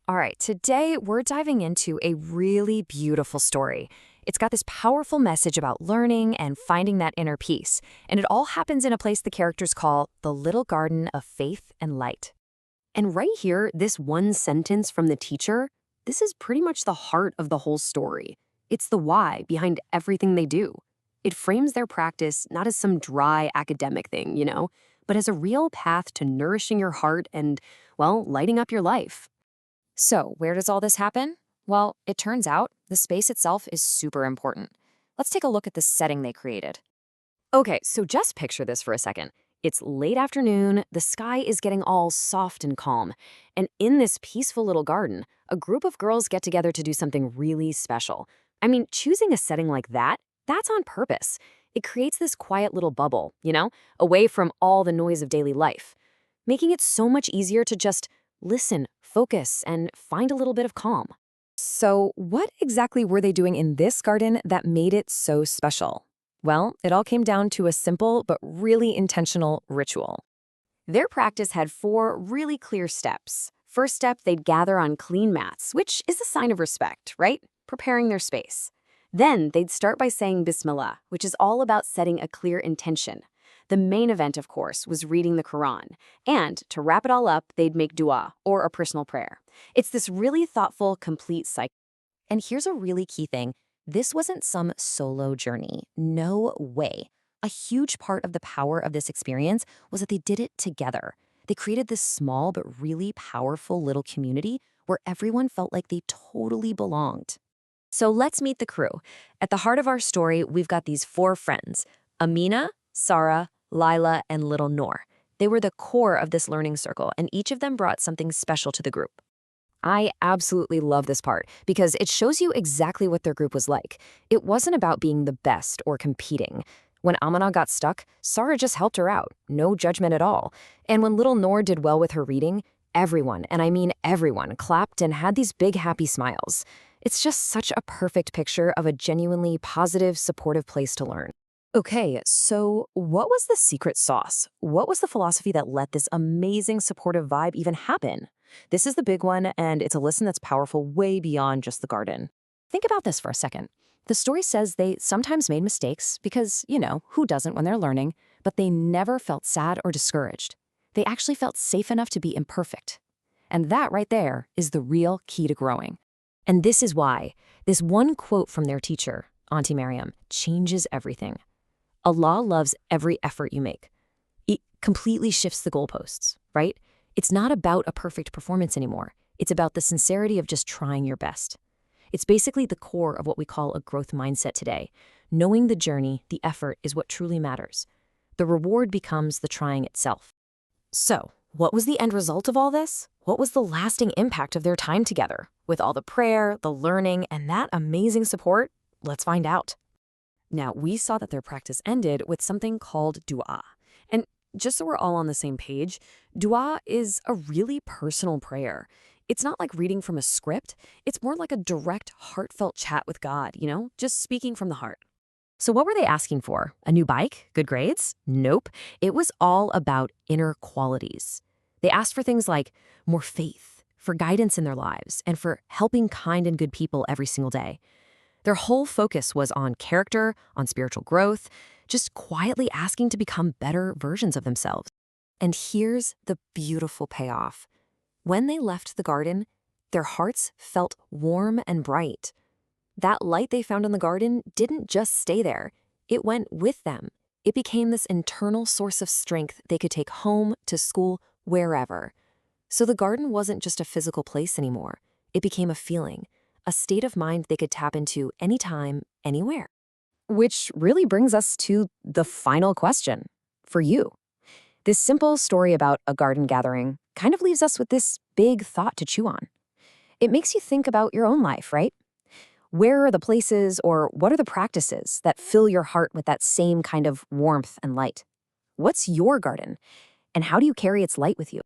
All right, today we're diving into a really beautiful story. It's got this powerful message about learning and finding that inner peace, and it all happens in a place the characters call the Little Garden of Faith and Light. And right here, this one sentence from the teacher, this is pretty much the heart of the whole story. It's the why behind everything they do. It frames their practice not as some dry academic thing, but as a real path to nourishing your heart and, well, lighting up your life. So, where does all this happen? Well, it turns out the space itself is super important. Let's take a look at the setting they created. Okay, so just picture this for a second. It's late afternoon, the sky is getting all soft and calm, and in this peaceful little garden, a group of girls get together to do something really special. I mean, choosing a setting like that, that's on purpose. It creates this quiet little bubble, away from all the noise of daily life, making it so much easier to just listen, focus, and find a little bit of calm. So, what exactly were they doing in this garden that made it so special? Well, it all came down to a simple but really intentional ritual. Their practice had four really clear steps. First step, they'd gather on clean mats, which is a sign of respect, right? Preparing their space. Then they'd start by saying Bismillah, which is all about setting a clear intention. The main event, of course, was reading the Quran. And to wrap it all up, they'd make dua, or a personal prayer. It's this really thoughtful, complete cycle. And here's a really key thing. This wasn't some solo journey. No way. A huge part of the power of this experience was that they did it together. They created this small but really powerful little community where everyone felt like they totally belonged. So let's meet the crew. At the heart of our story, we've got these four friends, Amina, Sarah, Lila, and little Noor. They were the core of this learning circle, and each of them brought something special to the group. I absolutely love this part because it shows you exactly what their group was like. It wasn't about being the best or competing. When Amina got stuck, Sarah just helped her out, no judgment at all. And when little Noor did well with her reading, everyone, and I mean everyone, clapped and had these big happy smiles. It's just such a perfect picture of a genuinely positive, supportive place to learn. Okay, so what was the secret sauce? What was the philosophy that let this amazing supportive vibe even happen? This is the big one, and it's a lesson that's powerful way beyond just the garden. Think about this for a second. The story says they sometimes made mistakes because, who doesn't when they're learning, but they never felt sad or discouraged. They actually felt safe enough to be imperfect. And that right there is the real key to growing. And this is why this one quote from their teacher, Auntie Miriam, changes everything. Allah loves every effort you make. It completely shifts the goalposts, right? It's not about a perfect performance anymore. It's about the sincerity of just trying your best. It's basically the core of what we call a growth mindset today. Knowing the journey, the effort, is what truly matters. The reward becomes the trying itself. So, what was the end result of all this? What was the lasting impact of their time together? With all the prayer, the learning, and that amazing support? Let's find out. Now, we saw that their practice ended with something called dua. And just so we're all on the same page, dua is a really personal prayer. It's not like reading from a script. It's more like a direct, heartfelt chat with God, just speaking from the heart. So what were they asking for? A new bike? Good grades? Nope. It was all about inner qualities. They asked for things like more faith, for guidance in their lives, and for helping kind and good people every single day. Their whole focus was on character, on spiritual growth, just quietly asking to become better versions of themselves. And here's the beautiful payoff. When they left the garden, their hearts felt warm and bright. That light they found in the garden didn't just stay there. It went with them. It became this internal source of strength they could take home, to school, wherever. So the garden wasn't just a physical place anymore. It became a feeling, a state of mind they could tap into anytime, anywhere. Which really brings us to the final question for you. This simple story about a garden gathering kind of leaves us with this big thought to chew on. It makes you think about your own life, right? Where are the places or what are the practices that fill your heart with that same kind of warmth and light? What's your garden? And how do you carry its light with you?